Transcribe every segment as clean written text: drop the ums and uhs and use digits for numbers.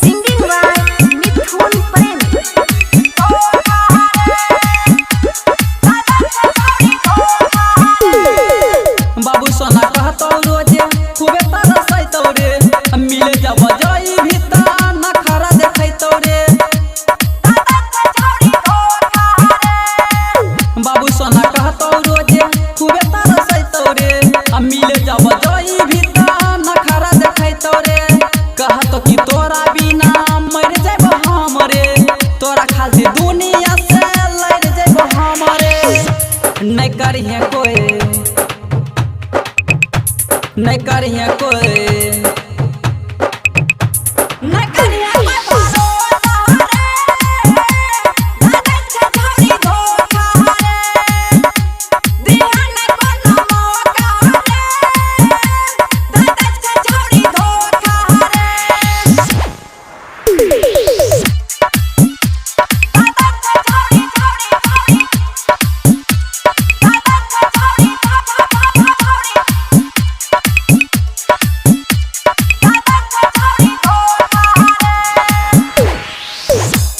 Singing by Mithun Prem. बाबू सोना कहतो रोजे खूबे तरसैतो रे मिले जब जाई भीतर नखरा देखैतो रे बाबू सोना कहतो रोजे खूबे तरसैतो रे मिले जब जाई भीतर नखरा देखैतो रे कहतो कि तोरा बिना मर जाब हम रे तोरा खातिर दुनिया से लड़ जाब हम रे नहीं करिहे कोई नहीं करिहे कोई नहीं करिहे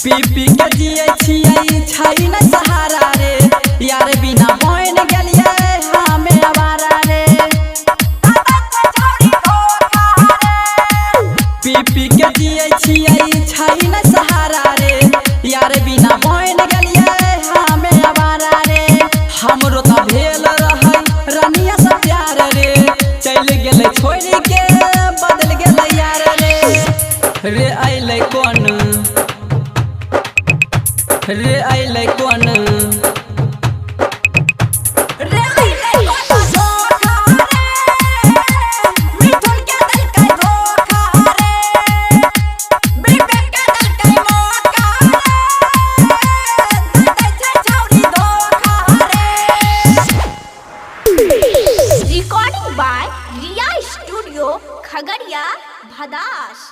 पी पी के जिए छियै छै न सहारा रे यार बिना बन गेलियै हमे आवारा रे पी पी के जिए छियै छै न सहारा रे यार बिना बन गेलियै हमे आवारा रे हमरो त भेल रहै रनिया से प्यार रे चल गेलै छोड़ के बदल गेलै यार रे अइलै कोन रे अइलै कोन रे अइलै कोन धोखा रे मिथुन के देलकै धोखा रे विवेक के देलकै मौका रे दै छै छौरी धोखा रे Recording by Riya Studio, Khagariya, Bhadash.